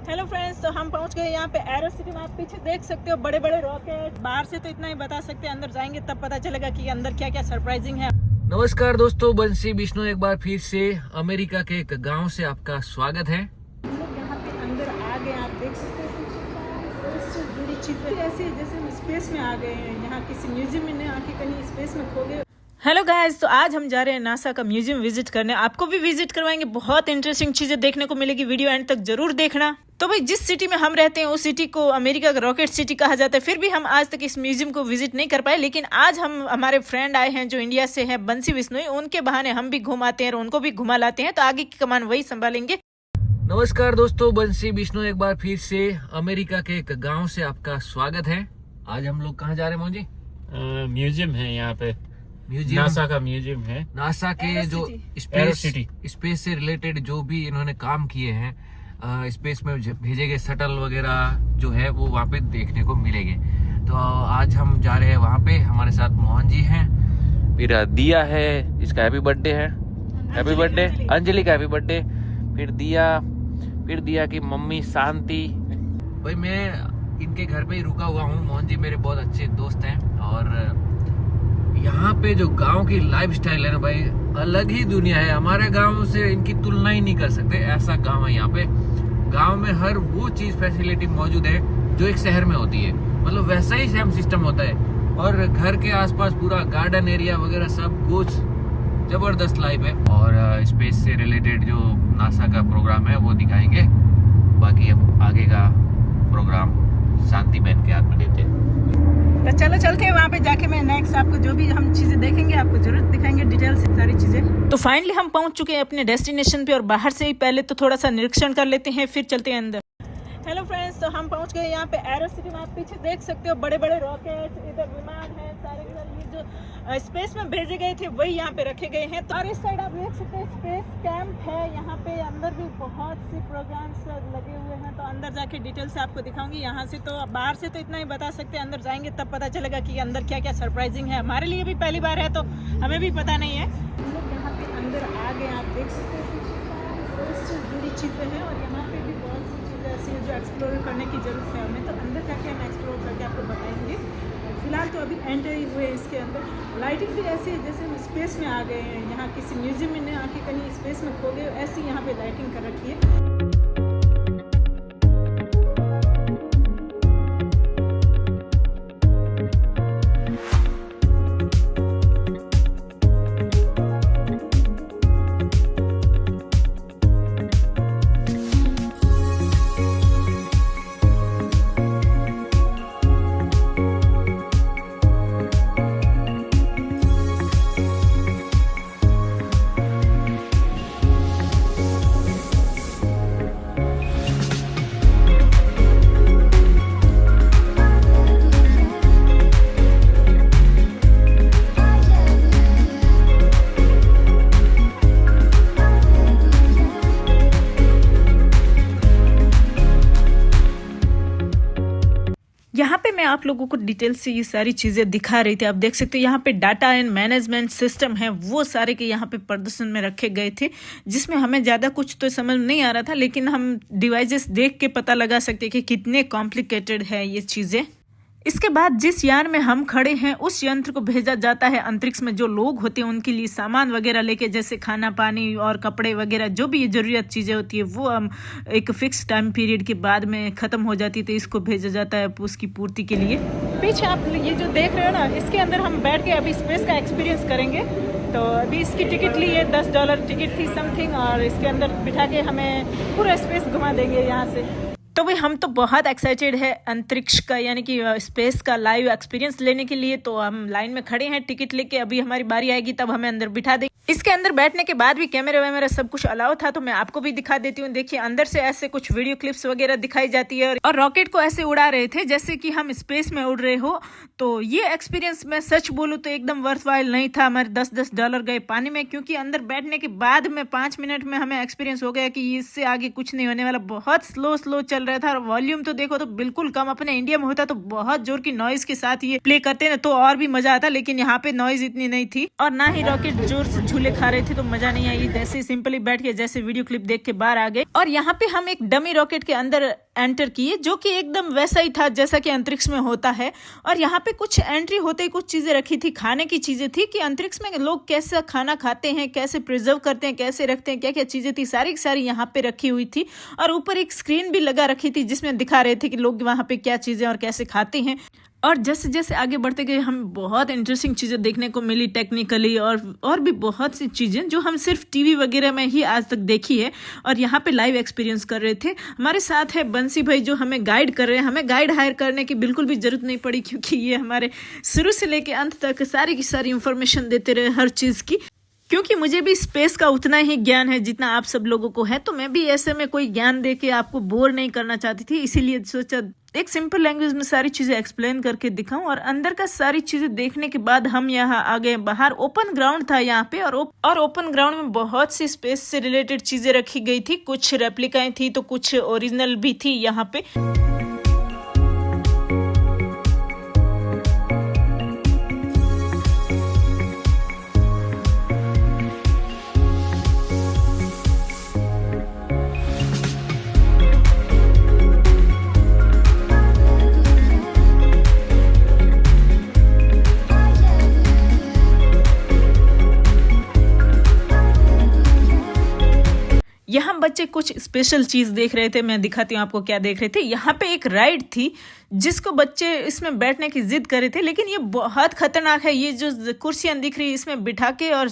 Hello friends, तो हम पहुंच गए यहाँ पे एरो सिटी में। आप पीछे देख सकते हो बड़े बड़े रॉकेट। बाहर से तो इतना ही बता सकते हैं, अंदर जाएंगे तब पता चलेगा कि अंदर क्या क्या सरप्राइजिंग है। नमस्कार दोस्तों, बंसी बिश्नों एक बार फिर से अमेरिका के एक गांव से आपका स्वागत है। हम लोग यहाँ पे अंदर आ गए। आप देख सकते हो इससे जुड़ी चीजें ऐसी जैसे हम स्पेस में आ गए हैं। यहाँ किसी म्यूजियम में नहीं आके कहीं स्पेस में खो गए। हेलो गाइस, तो आज हम जा रहे हैं नासा का म्यूजियम विजिट करने। आपको भी विजिट करवाएंगे, बहुत इंटरेस्टिंग चीजें देखने को मिलेगी। वीडियो एंड तक जरूर देखना। तो भाई, जिस सिटी में हम रहते हैं उस सिटी को अमेरिका का रॉकेट सिटी कहा जाता है। फिर भी हम आज तक इस म्यूजियम को विजिट नहीं कर पाए, लेकिन आज हमारे फ्रेंड आए हैं जो इंडिया से हैं, बंसी बिश्नोई। उनके बहाने हम भी घुमाते हैं और उनको भी घुमा लाते हैं। तो आगे की कमान वही संभालेंगे। नमस्कार दोस्तों, बंसी बिश्नों एक बार फिर से अमेरिका के एक गांव से आपका स्वागत है। आज हम लोग कहाँ जा रहे हैं मोहन जी? म्यूजियम है यहाँ पे, म्यूजियम, नासा का म्यूजियम है। नासा के जो स्पेस से रिलेटेड जो भी इन्होंने काम किए हैं, स्पेस में भेजे गए शटल वगैरह जो है वो वहाँ पे देखने को मिलेंगे। तो आज हम जा रहे हैं वहाँ पे। हमारे साथ मोहन जी हैं, फिर दिया है, इसका हैप्पी बर्थडे है, हैप्पी बर्थडे अंजलि का, हैप्पी बर्थडे। फिर दिया की मम्मी शांति। भाई मैं इनके घर पे ही रुका हुआ हूँ। मोहन जी मेरे बहुत अच्छे दोस्त हैं और यहाँ पे जो गांव की लाइफस्टाइल है ना भाई, अलग ही दुनिया है। हमारे गांव से इनकी तुलना ही नहीं कर सकते, ऐसा गांव है यहाँ पे। गांव में हर वो चीज फैसिलिटी मौजूद है जो एक शहर में होती है, मतलब वैसा ही सेम सिस्टम होता है। और घर के आसपास पूरा गार्डन एरिया वगैरह सब कुछ जबरदस्त लाइफ है। और स्पेस से रिलेटेड जो नासा का प्रोग्राम है वो दिखाएंगे। बाकी अब आगे का प्रोग्राम शांति बहन के हाथ में देते हैं। तो चलो चल के वहाँ पे जाके मैं नेक्स्ट आपको जो भी हम चीजें देखेंगे आपको जरूर दिखाएंगे, डिटेल से सारी चीजें। तो फाइनली हम पहुँच चुके हैं अपने डेस्टिनेशन पे और बाहर से ही पहले तो थोड़ा सा निरीक्षण कर लेते हैं, फिर चलते हैं अंदर। हेलो फ्रेंड्स, तो हम पहुंच गए यहाँ पे एरो सिटी में। आप पीछे देख सकते हो बड़े बड़े रॉकेट, इधर विमान है, सारे के सारे ये जो स्पेस में भेजे गए थे वही यहाँ पे रखे गए हैं। तो और इस साइड आप देख सकते हैं स्पेस कैंप है। यहाँ पे अंदर भी बहुत सी प्रोग्राम्स लगे हुए हैं। तो अंदर जाके डिटेल से आपको दिखाऊंगी। यहाँ से तो बाहर से तो इतना ही बता सकते हैं, अंदर जाएंगे तब पता चलेगा कि अंदर क्या क्या सरप्राइजिंग है। हमारे लिए भी पहली बार है तो हमें भी पता नहीं है। हम लोग यहाँ पे अंदर आ गए। आप देख सकते हैं इससे जुड़ी चीज़ें हैं और यहाँ पे भी बहुत सी चीज़ें ऐसी हैं जो एक्सप्लोर करने की ज़रूरत है हमें। तो अंदर जाके हम एक्सप्लोर करके आपको बताएंगे। फिलहाल तो अभी एंटर ही हुए इसके अंदर। लाइटिंग भी ऐसी है जैसे हम स्पेस में आ गए हैं। यहाँ किसी म्यूजियम में नहीं आके कहीं स्पेस में खो गए, ऐसी यहाँ पे लाइटिंग कर रखी है। यहाँ पे मैं आप लोगों को डिटेल से ये सारी चीज़ें दिखा रही थी। आप देख सकते हो यहाँ पे डाटा एंड मैनेजमेंट सिस्टम है, वो सारे के यहाँ पे प्रदर्शन में रखे गए थे, जिसमें हमें ज़्यादा कुछ तो समझ नहीं आ रहा था, लेकिन हम डिवाइसेस देख के पता लगा सकते कि कितने कॉम्प्लिकेटेड है ये चीज़ें। इसके बाद जिस यान में हम खड़े हैं उस यंत्र को भेजा जाता है अंतरिक्ष में। जो लोग होते हैं उनके लिए सामान वगैरह लेके, जैसे खाना पानी और कपड़े वगैरह जो भी जरूरत चीज़ें होती है वो हम एक फिक्स टाइम पीरियड के बाद में ख़त्म हो जाती है, तो इसको भेजा जाता है उसकी पूर्ति के लिए। पीछे आप ये जो देख रहे हो ना, इसके अंदर हम बैठ के अभी स्पेस का एक्सपीरियंस करेंगे। तो अभी इसकी टिकट ली है, $10 टिकट थी समथिंग, और इसके अंदर बिठा के हमें पूरा स्पेस घुमा देंगे यहाँ से। तो भाई हम तो बहुत एक्साइटेड है अंतरिक्ष का यानी कि स्पेस का लाइव एक्सपीरियंस लेने के लिए। तो हम लाइन में खड़े हैं टिकट लेके, अभी हमारी बारी आएगी तब हमें अंदर बिठा देंगे। इसके अंदर बैठने के बाद भी कैमरा वैमरा सब कुछ अलाउ था, तो मैं आपको भी दिखा देती हूँ। देखिए अंदर से ऐसे कुछ वीडियो क्लिप्स वगैरह दिखाई जाती है और रॉकेट को ऐसे उड़ा रहे थे जैसे कि हम स्पेस में उड़ रहे हो। तो ये एक्सपीरियंस मैं सच बोलूँ तो एकदम वर्थवाइल नहीं था। हमारे $10 गए पानी में, क्योंकि अंदर बैठने के बाद में 5 मिनट में हमें एक्सपीरियंस हो गया कि इससे आगे कुछ नहीं होने वाला। बहुत स्लो चल रहा था और वॉल्यूम तो देखो तो बिल्कुल कम। अपने इंडिया में होता तो बहुत जोर की नॉइज के साथ ये प्ले करते ना तो और भी मजा आता, लेकिन यहाँ पे नॉइज इतनी नहीं थी और ना ही रॉकेट जोर से झूले खा रहे थे तो मजा नहीं आई, जैसे ही सिंपली बैठ के जैसे वीडियो क्लिप देख के बाहर आ गए। और यहाँ पे हम एक डमी रॉकेट के अंदर एंटर किए जो कि एकदम वैसा ही था जैसा कि अंतरिक्ष में होता है। और यहाँ पे कुछ एंट्री होते ही कुछ चीजें रखी थी, खाने की चीजें थी कि अंतरिक्ष में लोग कैसा खाना खाते हैं, कैसे प्रिजर्व करते हैं, कैसे रखते हैं, क्या क्या चीजें थी, सारी सारी यहाँ पे रखी हुई थी। और ऊपर एक स्क्रीन भी लगा रखी थी जिसमें दिखा रहे थे कि लोग वहाँ पे क्या चीजें और कैसे खाते हैं। और जैसे जैसे आगे बढ़ते गए हमें बहुत इंटरेस्टिंग चीज़ें देखने को मिली टेक्निकली, और भी बहुत सी चीज़ें जो हम सिर्फ टीवी वगैरह में ही आज तक देखी है और यहाँ पे लाइव एक्सपीरियंस कर रहे थे। हमारे साथ है बंसी भाई जो हमें गाइड कर रहे हैं। हमें गाइड हायर करने की बिल्कुल भी जरूरत नहीं पड़ी क्योंकि ये हमारे शुरू से लेके अंत तक सारी की सारी इंफॉर्मेशन देते रहे हर चीज़ की। क्योंकि मुझे भी स्पेस का उतना ही ज्ञान है जितना आप सब लोगों को है, तो मैं भी ऐसे में कोई ज्ञान दे के आपको बोर नहीं करना चाहती थी, इसीलिए सोचा एक सिंपल लैंग्वेज में सारी चीजें एक्सप्लेन करके दिखाऊं। और अंदर का सारी चीजें देखने के बाद हम यहाँ आ गए बाहर। ओपन ग्राउंड था यहाँ पे, और ओपन ग्राउंड में बहुत सी स्पेस से रिलेटेड चीजें रखी गई थी। कुछ रेप्लिकाएं थी तो कुछ ओरिजिनल भी थी यहाँ पे। यहाँ बच्चे कुछ स्पेशल चीज देख रहे थे, मैं दिखाती हूँ आपको क्या देख रहे थे। यहाँ पे एक राइड थी जिसको बच्चे इसमें बैठने की जिद कर रहे थे, लेकिन ये बहुत खतरनाक है। ये जो कुर्सियां दिख रही है इसमें बिठा के और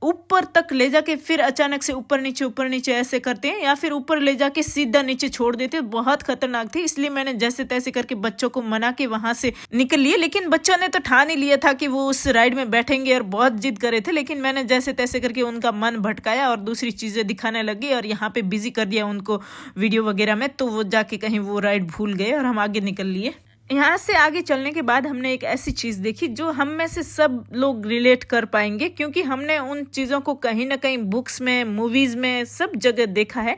ऊपर तक ले जाके फिर अचानक से ऊपर नीचे ऐसे करते हैं, या फिर ऊपर ले जाके सीधा नीचे छोड़ देते हैं। बहुत खतरनाक थी, इसलिए मैंने जैसे तैसे करके बच्चों को मना के वहां से निकल लिए। लेकिन बच्चों ने तो ठान ही लिया था कि वो उस राइड में बैठेंगे और बहुत जिद कर रहे थे, लेकिन मैंने जैसे तैसे करके उनका मन भटकाया और दूसरी चीजें दिखाने लगी और यहाँ पे बिजी कर दिया उनको वीडियो वगैरह में, तो वो जाके कहीं वो राइड भूल गए और हम आगे निकल लिए। यहाँ से आगे चलने के बाद हमने एक ऐसी चीज देखी जो हम में से सब लोग रिलेट कर पाएंगे, क्योंकि हमने उन चीजों को कहीं ना कहीं बुक्स में, मूवीज में, सब जगह देखा है।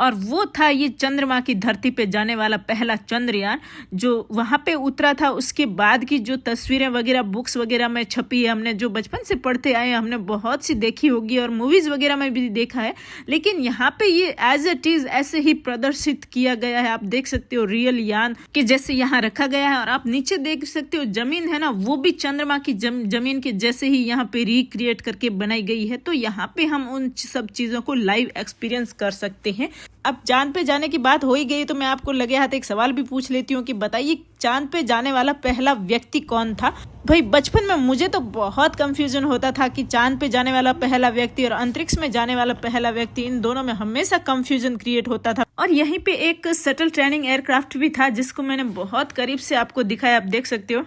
और वो था ये चंद्रमा की धरती पे जाने वाला पहला चंद्रयान जो वहां पे उतरा था। उसके बाद की जो तस्वीरें वगैरह बुक्स वगैरह में छपी है, हमने जो बचपन से पढ़ते आए, हमने बहुत सी देखी होगी और मूवीज वगैरह में भी देखा है। लेकिन यहाँ पे ये एज इट इज ऐसे ही प्रदर्शित किया गया है। आप देख सकते हो रियल यान के जैसे यहाँ रखा गया है, और आप नीचे देख सकते हो जमीन है ना, वो भी चंद्रमा की जमीन के जैसे ही यहाँ पे रिक्रिएट करके बनाई गई है। तो यहाँ पे हम उन सब चीजों को लाइव एक्सपीरियंस कर सकते हैं। अब चांद पे जाने की बात हो ही गई तो मैं आपको लगे हाथ एक सवाल भी पूछ लेती हूँ कि बताइए चांद पे जाने वाला पहला व्यक्ति कौन था। भाई बचपन में मुझे तो बहुत कंफ्यूजन होता था कि चांद पे जाने वाला पहला व्यक्ति और अंतरिक्ष में जाने वाला पहला व्यक्ति, इन दोनों में हमेशा कंफ्यूजन क्रिएट होता था। और यहीं पे एक शटल ट्रेनिंग एयरक्राफ्ट भी था जिसको मैंने बहुत करीब से आपको दिखाया, आप देख सकते हो।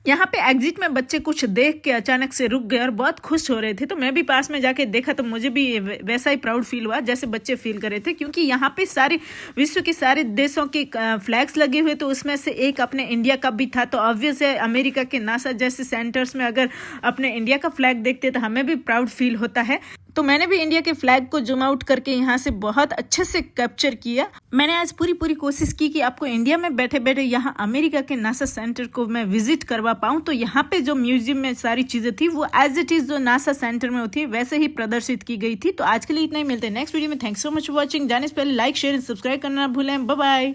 यहाँ पे एग्जिट में बच्चे कुछ देख के अचानक से रुक गए और बहुत खुश हो रहे थे, तो मैं भी पास में जाके देखा तो मुझे भी वैसा ही प्राउड फील हुआ जैसे बच्चे फील कर रहे थे। क्योंकि यहाँ पे सारे विश्व के सारे देशों के फ्लैग्स लगे हुए, तो उसमें से एक अपने इंडिया का भी था। तो ऑब्वियस है अमेरिका के नासा जैसे सेंटर्स में अगर अपने इंडिया का फ्लैग देखते तो हमें भी प्राउड फील होता है। तो मैंने भी इंडिया के फ्लैग को जूम आउट करके यहाँ से बहुत अच्छे से कैप्चर किया। मैंने आज पूरी कोशिश की कि आपको इंडिया में बैठे बैठे यहाँ अमेरिका के नासा सेंटर को मैं विजिट करवा पाऊँ। तो यहाँ पे जो म्यूजियम में सारी चीजें थी वो एज इट इज जो नासा सेंटर में होती है वैसे ही प्रदर्शित की गई थी। तो आज के लिए इतना ही, मिलते हैं नेक्स्ट वीडियो में। Thanks so much for watching. जाने से पहले लाइक, शेयर एंड सब्सक्राइब करना ना भूलें। Bye bye.